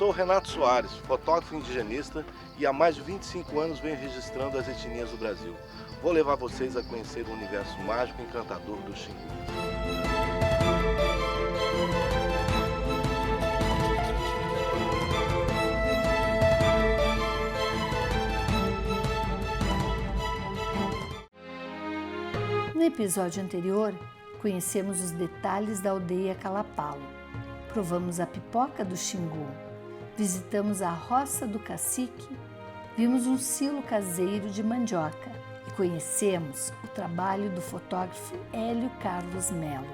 sou Renato Soares, fotógrafo indigenista e há mais de 25 anos venho registrando as etnias do Brasil. Vou levar vocês a conhecer o universo mágico e encantador do Xingu. No episódio anterior, conhecemos os detalhes da aldeia Calapalo. Provamos a pipoca do Xingu, visitamos a roça do cacique, vimos um silo caseiro de mandioca e conhecemos o trabalho do fotógrafo Hélio Carlos Melo.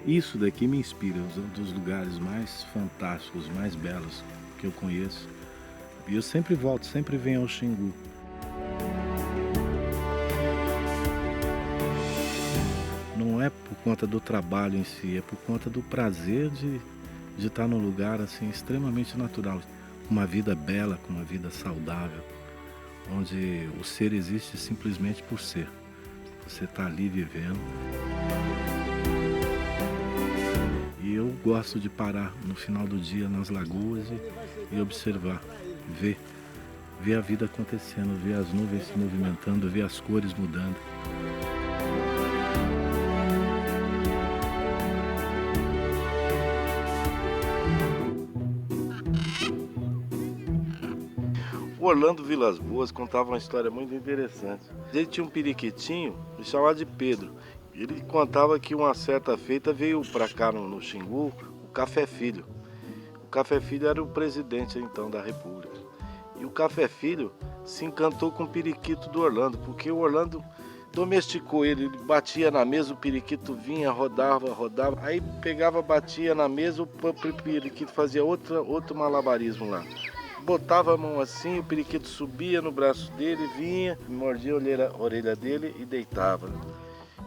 Isso daqui me inspira, um dos lugares mais fantásticos, mais belos que eu conheço. E eu sempre volto, sempre venho ao Xingu. Não é por conta do trabalho em si, é por conta do prazer de estar num lugar assim extremamente natural. Com uma vida bela, com uma vida saudável, onde o ser existe simplesmente por ser. Você está ali vivendo. E eu gosto de parar no final do dia nas lagoas e observar, ver a vida acontecendo, ver as nuvens se movimentando, ver as cores mudando. O Orlando Vilas Boas contava uma história muito interessante. Ele tinha um periquitinho chamado de Pedro. Ele contava que uma certa feita veio para cá no Xingu o Café Filho. O Café Filho era o presidente então da República. E o Café Filho se encantou com o periquito do Orlando, porque o Orlando domesticou ele. Ele batia na mesa, o periquito vinha, rodava. Aí pegava, batia na mesa, o periquito fazia outro malabarismo lá. Botava a mão assim, o periquito subia no braço dele, vinha, mordia a orelha dele e deitava.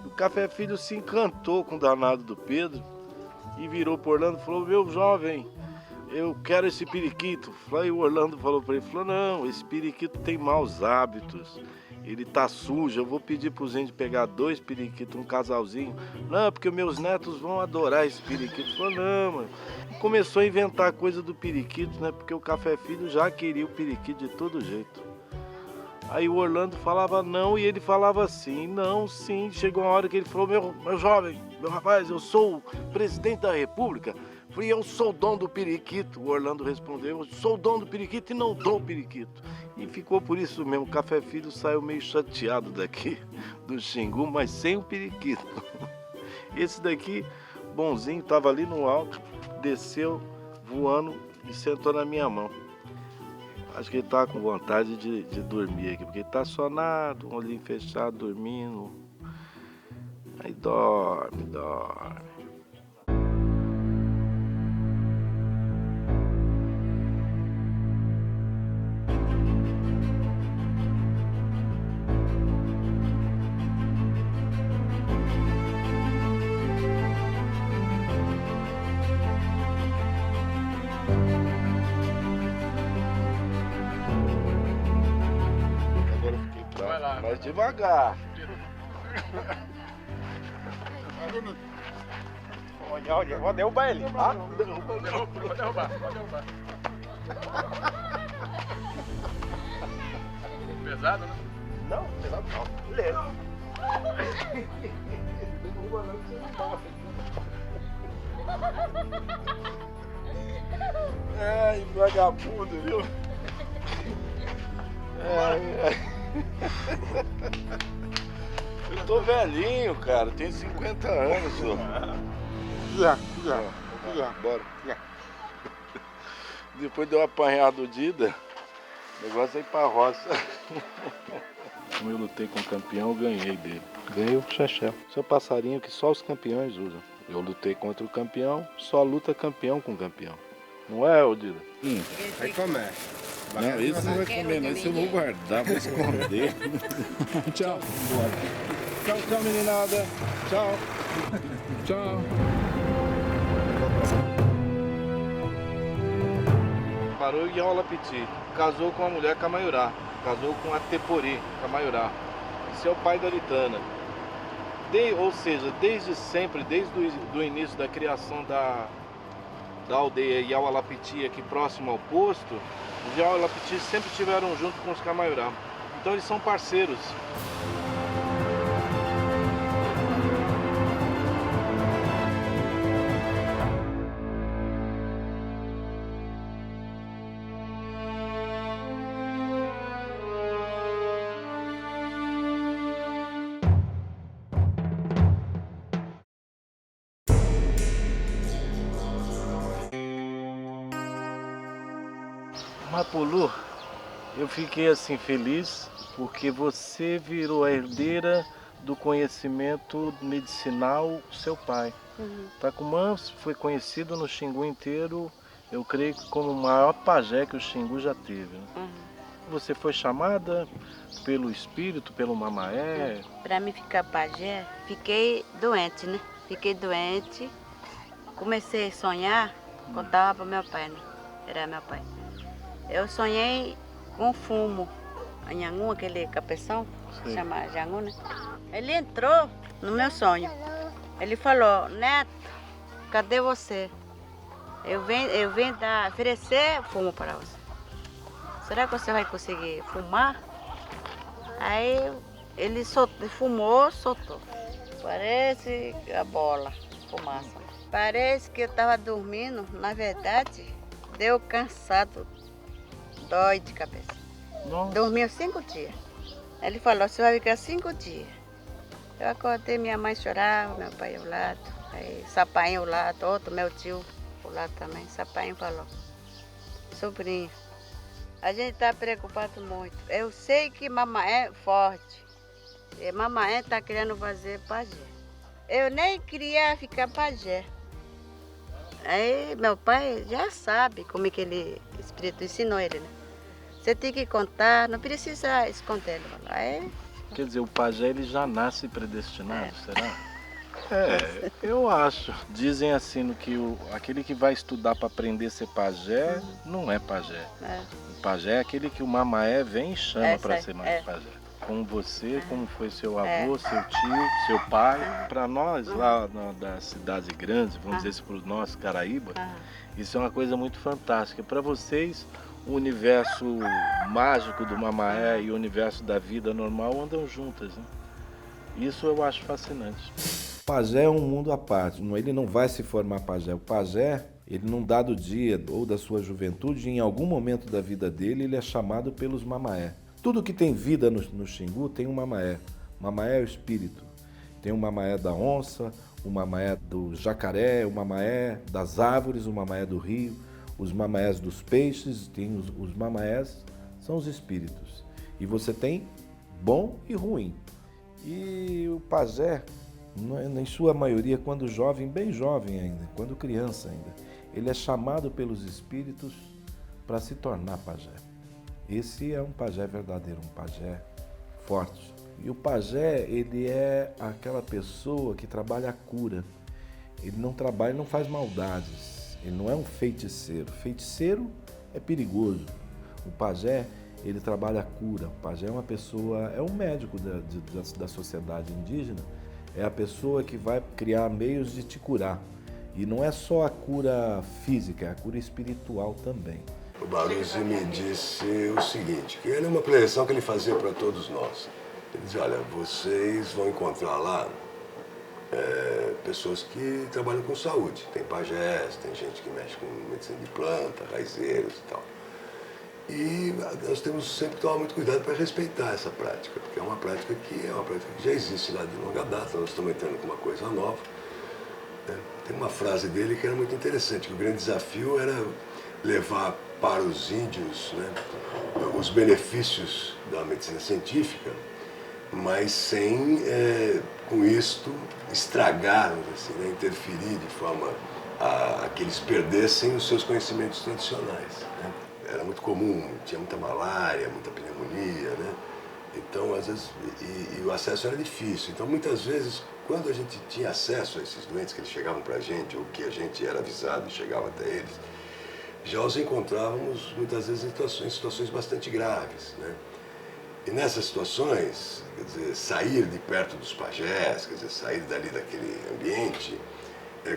O Café Filho se encantou com o danado do Pedro e virou para Orlando e falou: meu jovem, eu quero esse periquito. Aí o Orlando falou para ele, não, esse periquito tem maus hábitos, ele tá sujo, eu vou pedir para os índios pegar 2 periquitos, um casalzinho. Não, porque meus netos vão adorar esse periquito. Falou, não, mano. Começou a inventar coisa do periquito, né? Porque o Café Filho já queria o periquito de todo jeito. Aí o Orlando falava não e ele falava sim, não, sim. Chegou uma hora que ele falou, meu jovem, meu rapaz, eu sou o presidente da República. Falei, eu sou o dono do periquito. O Orlando respondeu, eu sou o dono do periquito e não dou o periquito. E ficou por isso mesmo, o Café Filho saiu meio chateado daqui, do Xingu, mas sem o periquito. Esse daqui, bonzinho, estava ali no alto, desceu voando e sentou na minha mão. Acho que ele tá com vontade de dormir aqui, porque ele tá sonado, um olhinho fechado, dormindo, Aí dorme, dorme. Agora eu fiquei bravo. Mais devagar. Olha, vou derrubar ele. Ah? Vou derrubar. Pesado, né? Não, pesado não. Leve. Derruba não, que você não morre. Ai, vagabundo, viu? Ai. Eu tô velhinho, cara. Tenho 50 anos, senhor. Já. Bora. Depois de eu apanhar do Dida, o negócio é ir pra roça. Como eu lutei com o campeão, eu ganhei dele. Ganhei o Chechel. Esse é o passarinho que só os campeões usam. Eu lutei contra o campeão, só luta campeão com campeão. Não é, ô Dida? Aí começa. Não, isso não vai comer, não. Isso eu vou guardar, vou esconder. Tchau. Tchau, meninada. Tchau. Tchau. Parou em Yaulapiti. Casou com uma mulher Camaiurá. Casou com a Tepori, Camaiurá. Esse é o pai da Aritana. Ou seja, desde sempre, desde o início da criação da aldeia Yaulapiti, aqui próximo ao posto, os Yaulapiti sempre estiveram junto com os Camaiurá. Então eles são parceiros. Mapulu, eu fiquei assim feliz porque você virou a herdeira do conhecimento medicinal do seu pai. Tacumã foi conhecido no Xingu inteiro, eu creio que como o maior pajé que o Xingu já teve. Né? Você foi chamada pelo espírito, pelo mamaé? Para mim ficar pajé, fiquei doente, né? Fiquei doente, comecei a sonhar, contava para meu pai, né? Era meu pai. Eu sonhei com fumo, Anhangu, aquele cabeção, se chama Jangu, né? Ele entrou no meu sonho. Ele falou: Neto, cadê você? Eu venho oferecer fumo para você. Será que você vai conseguir fumar? Aí ele fumou, soltou. Parece a bola, fumaça. Parece que eu estava dormindo, na verdade, deu cansado. Dói de cabeça. Nossa. Dormiu 5 dias. Ele falou: você vai ficar 5 dias. Eu acordei, minha mãe chorava, meu pai ao lado, aí Sapainho ao lado, outro meu tio ao lado também. Sapainho falou: sobrinho, a gente está preocupado muito. Eu sei que mamãe é forte. E mamãe está querendo fazer pajé. Eu nem queria ficar pajé. Aí meu pai já sabe como é que ele, o espírito ensinou ele, né? Você tem que contar, não precisa esconder. Aí, Quer dizer, o pajé ele já nasce predestinado, será? Eu acho. Dizem assim que aquele que vai estudar para aprender a ser pajé não é pajé. O pajé é aquele que o mamaé vem e chama para ser mais pajé. Como você, como foi seu avô, seu tio, seu pai. Para nós lá da cidade grande, vamos dizer assim, para os nossos Caraíba, isso é uma coisa muito fantástica. Para vocês, o universo mágico do mamaé e o universo da vida normal andam juntas, né? Isso eu acho fascinante. Pajé é um mundo à parte, ele não vai se formar pajé. O pajé, ele num dado dia ou da sua juventude, em algum momento da vida dele, ele é chamado pelos mamaé. Tudo que tem vida no Xingu tem um mamaé. Mamaé é o espírito. Tem o mamaé da onça, o mamaé do jacaré, o mamaé das árvores, o mamaé do rio, os mamaés dos peixes, tem os mamaés, são os espíritos. E você tem bom e ruim. E o pajé, em sua maioria, quando jovem, bem jovem ainda, quando criança ainda, ele é chamado pelos espíritos para se tornar pajé. Esse é um pajé verdadeiro, um pajé forte. E o pajé, ele é aquela pessoa que trabalha a cura. Ele não trabalha, não faz maldades. Ele não é um feiticeiro. Feiticeiro é perigoso. O pajé, ele trabalha a cura. O pajé é uma pessoa, é um médico da sociedade indígena. É a pessoa que vai criar meios de te curar. E não é só a cura física, é a cura espiritual também. O Baruzzi me disse o seguinte, que ele é uma preleção que ele fazia para todos nós. Ele dizia, olha, vocês vão encontrar lá pessoas que trabalham com saúde. Tem pajés, tem gente que mexe com medicina de planta, raizeiros e tal. E nós temos sempre que tomar muito cuidado para respeitar essa prática, porque é uma prática que já existe lá de longa data, nós estamos entrando com uma coisa nova. Né? Tem uma frase dele que era muito interessante, que o grande desafio era levar para os índios, né, os benefícios da medicina científica, mas sem, com isto, estragar, assim, né, interferir de forma a que eles perdessem os seus conhecimentos tradicionais. Né? Era muito comum, tinha muita malária, muita pneumonia, né? Então, às vezes, e o acesso era difícil. Então, muitas vezes, quando a gente tinha acesso a esses doentes que eles chegavam para a gente, ou que a gente era avisado e chegava até eles, já os encontrávamos, muitas vezes, em situações bastante graves, né? E nessas situações, quer dizer, sair de perto dos pajés, quer dizer, sair dali daquele ambiente,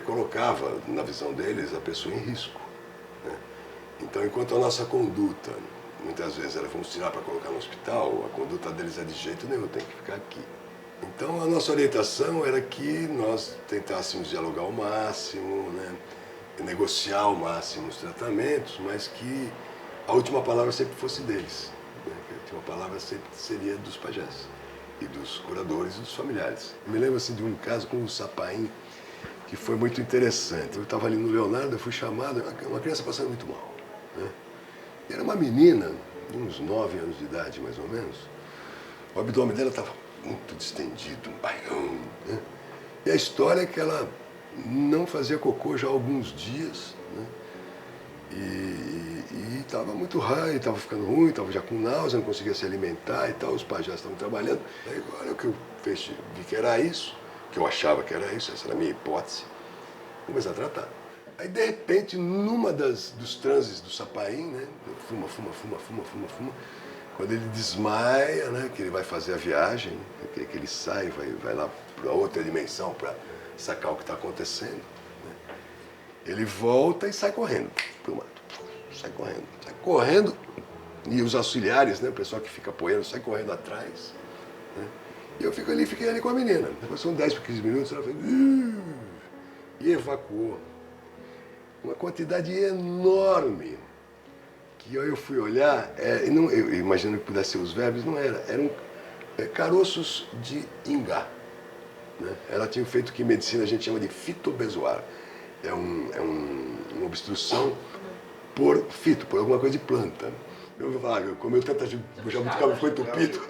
colocava, na visão deles, a pessoa em risco. Né? Então, enquanto a nossa conduta, muitas vezes era vamos tirar para colocar no hospital, a conduta deles é de jeito nenhum, tem que ficar aqui. Então, a nossa orientação era que nós tentássemos dialogar ao máximo, né? Negociar ao máximo os tratamentos, mas que a última palavra sempre fosse deles. Né? Que a última palavra sempre seria dos pajés e dos curadores e dos familiares. Eu me lembro assim, de um caso com o Sapaim, que foi muito interessante. Eu estava ali no Leonardo, eu fui chamado, uma criança passando muito mal. Né? E era uma menina, de uns 9 anos de idade, mais ou menos. O abdômen dela estava muito distendido, um baião. Né? E a história é que ela não fazia cocô já há alguns dias, né? E estava muito raio, estava ficando ruim, estava já com náusea, não conseguia se alimentar e tal, os pajés estavam trabalhando. Aí agora o que eu vi que era isso, que eu achava que era isso, essa era a minha hipótese, comecei a tratar. Aí de repente, numa dos transes do Sapaim, né? Fuma, quando ele desmaia, né? Que ele vai fazer a viagem, que ele sai, vai lá para outra dimensão para sacar o que está acontecendo. Né? Ele volta e sai correndo pro mato. Sai correndo, e os auxiliares, né, o pessoal que fica apoiando, sai correndo atrás. Né? E eu fiquei ali com a menina. Depois são 10 para 15 minutos, ela fez... E evacuou. Uma quantidade enorme. Que eu fui olhar, eu imagino que pudesse ser os vermes, não era. Eram caroços de ingá. Né? Ela tinha feito o que em medicina a gente chama de fitobezoar. É uma obstrução por alguma coisa de planta. Eu falo, comeu tanta jabuticaba ficou entupido.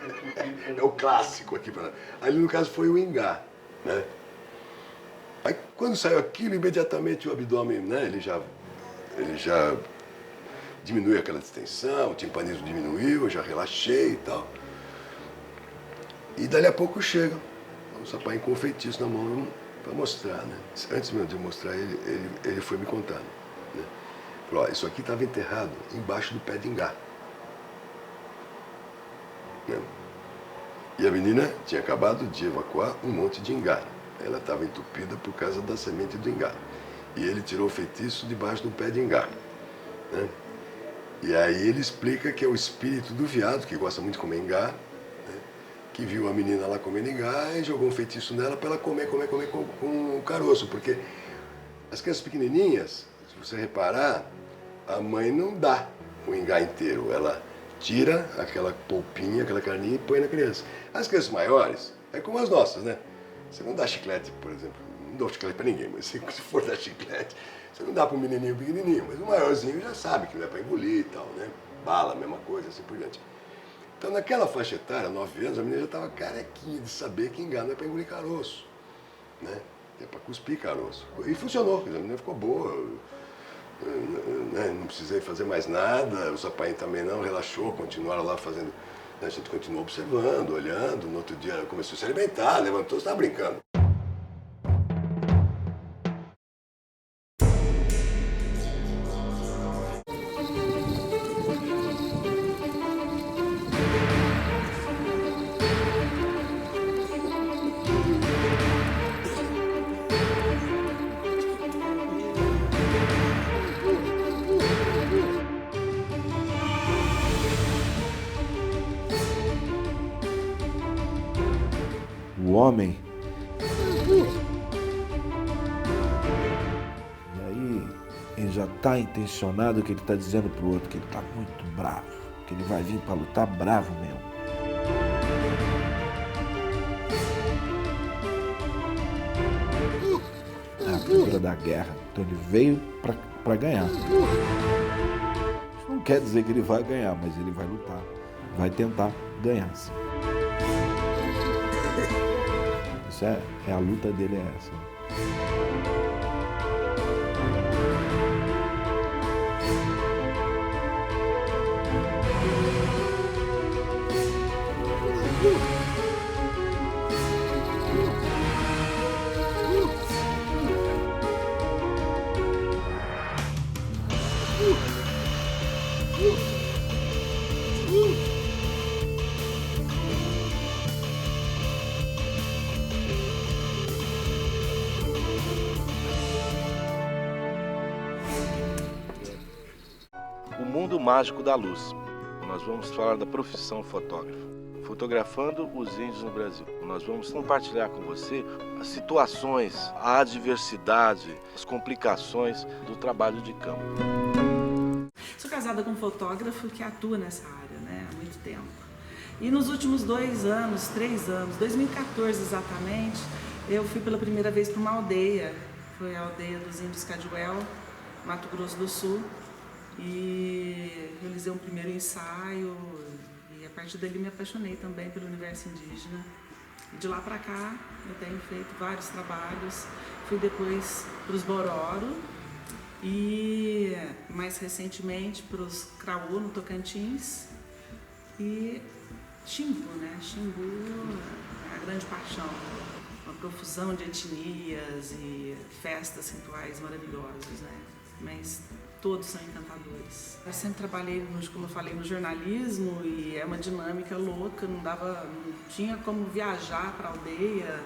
É o clássico aqui para nós. Ali no caso foi o ingá. Né? Aí quando saiu aquilo, imediatamente o abdômen, né, ele já diminuiu aquela distensão, o timpanismo diminuiu, eu já relaxei e tal. E dali a pouco chega o Sapaim com o feitiço na mão para mostrar, né? Antes mesmo de eu mostrar ele foi me contando. Né? Falou, ó, isso aqui estava enterrado embaixo do pé de ingá. Né? E a menina tinha acabado de evacuar um monte de ingá. Ela estava entupida por causa da semente do ingá. E ele tirou o feitiço debaixo do pé de ingá. Né? E aí ele explica que é o espírito do veado, que gosta muito de comer ingá, que viu a menina lá comendo ingá e jogou um feitiço nela para ela comer com o caroço. Porque as crianças pequenininhas, se você reparar, a mãe não dá o ingá inteiro. Ela tira aquela polpinha, aquela carninha e põe na criança. As crianças maiores, é como as nossas, né? Você não dá chiclete, por exemplo. Não dou chiclete para ninguém, mas se for dar chiclete, você não dá para um menininho pequenininho. Mas o maiorzinho já sabe que não é para engolir e tal, né? Bala, mesma coisa, assim por diante. Então, naquela faixa etária, 9 anos, a menina já estava carequinha de saber que ingá não é para engolir caroço. né? É para cuspir caroço. E funcionou, quer dizer, a menina ficou boa. Né? Não precisei fazer mais nada, o Sapainho também não, relaxou, continuaram lá fazendo. A gente continuou observando, olhando, no outro dia começou a se alimentar, levantou, estava brincando. O homem. E aí ele já está intencionado que ele está dizendo pro outro que ele está muito bravo, que ele vai vir para lutar bravo mesmo. É a cultura da guerra, então ele veio para ganhar. Isso não quer dizer que ele vai ganhar, mas ele vai lutar, vai tentar ganhar. Sim. Isso é a luta dele, é essa. O mundo mágico da luz. Nós vamos falar da profissão fotógrafo. Fotografando os índios no Brasil. Nós vamos compartilhar com você as situações, a adversidade, as complicações do trabalho de campo. Sou casada com um fotógrafo que atua nessa área, né, há muito tempo. E nos últimos 2 anos, 3 anos, 2014 exatamente, eu fui pela primeira vez para uma aldeia. Foi a aldeia dos índios Caduel, Mato Grosso do Sul. E realizei um primeiro ensaio e a partir dali me apaixonei também pelo universo indígena. E de lá para cá eu tenho feito vários trabalhos. Fui depois para os Bororo e mais recentemente para os Craú no Tocantins e Xingu, né? Xingu é a grande paixão, uma profusão de etnias e festas rituais maravilhosos, né? Mas todos são encantadores. Eu sempre trabalhei, como eu falei, no jornalismo e é uma dinâmica louca, não tinha como viajar para a aldeia,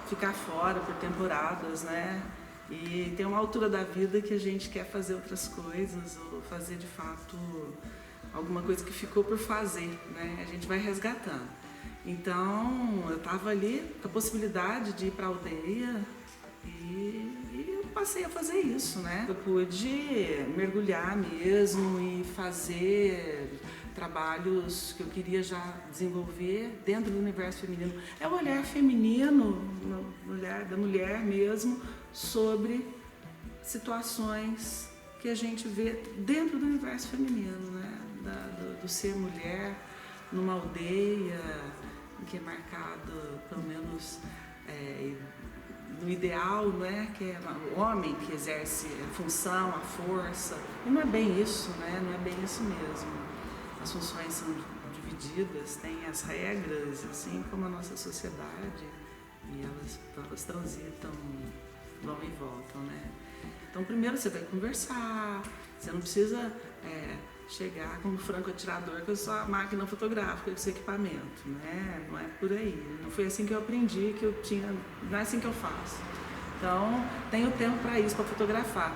ficar fora por temporadas, né? E tem uma altura da vida que a gente quer fazer outras coisas ou fazer de fato alguma coisa que ficou por fazer, né? A gente vai resgatando. Então eu estava ali com a possibilidade de ir para a aldeia e eu passei a fazer isso, né? Eu pude mergulhar mesmo e fazer trabalhos que eu queria já desenvolver dentro do universo feminino. É o olhar feminino, o olhar da mulher mesmo, sobre situações que a gente vê dentro do universo feminino, né? Do ser mulher numa aldeia que é marcado, pelo menos, no ideal, né, que é o homem que exerce a função, a força. E não é bem isso, né? Não é bem isso mesmo. As funções são divididas, tem as regras, assim como a nossa sociedade, e elas transitam, vão e voltam, né? Então, primeiro você vai conversar, você não precisa chegar como franco atirador com a sua máquina fotográfica, com o seu equipamento, né? Não é por aí. Não foi assim que eu aprendi, não é assim que eu faço. Então, tenho tempo para isso, para fotografar.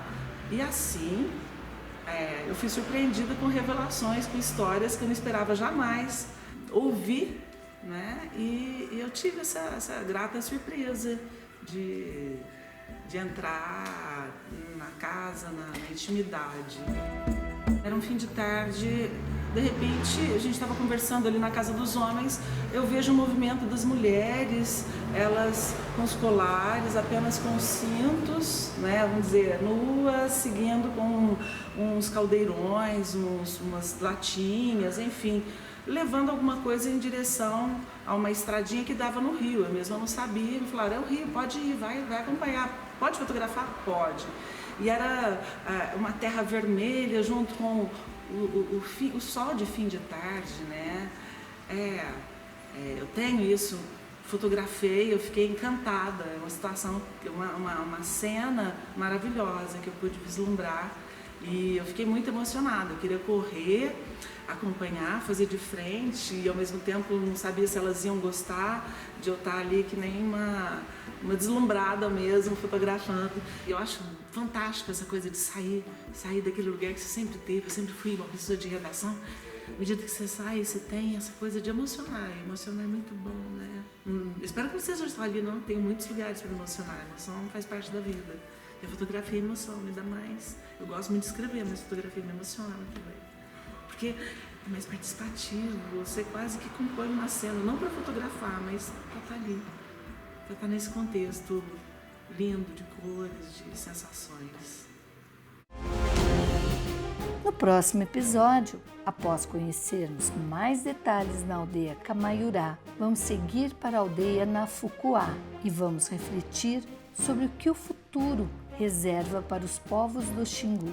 E assim, eu fui surpreendida com revelações, com histórias que eu não esperava jamais ouvir, né? E eu tive essa grata surpresa de entrar na casa, na intimidade. Era um fim de tarde, de repente a gente estava conversando ali na casa dos homens, eu vejo o movimento das mulheres, elas com os colares, apenas com os cintos, né, vamos dizer, nuas, seguindo com uns caldeirões, umas latinhas, enfim, levando alguma coisa em direção a uma estradinha que dava no rio. Eu mesma não sabia, me falaram, é o rio, pode ir, vai acompanhar, pode fotografar? Pode. E era uma terra vermelha junto com o sol de fim de tarde, né? Eu tenho isso, fotografei, eu fiquei encantada, é uma situação, uma cena maravilhosa que eu pude vislumbrar e eu fiquei muito emocionada, eu queria correr, acompanhar, fazer de frente e ao mesmo tempo não sabia se elas iam gostar de eu estar ali que nem uma deslumbrada mesmo, fotografando. Eu acho fantástico essa coisa de sair daquele lugar que você sempre teve. Eu sempre fui uma pessoa de redação. À medida que você sai, você tem essa coisa de emocionar. E emocionar é muito bom, né? Espero que vocês estejam ali, não. Tenho muitos lugares para emocionar. A emoção faz parte da vida. E a fotografia é emoção, ainda mais. Eu gosto muito de escrever, mas a fotografia me emociona também. Porque é mais participativo. Você quase que compõe uma cena, não para fotografar, mas para estar ali. Para estar nesse contexto lindo de cores, de sensações. No próximo episódio, após conhecermos mais detalhes na aldeia Camaiurá, vamos seguir para a aldeia Nafucuá e vamos refletir sobre o que o futuro reserva para os povos do Xingu.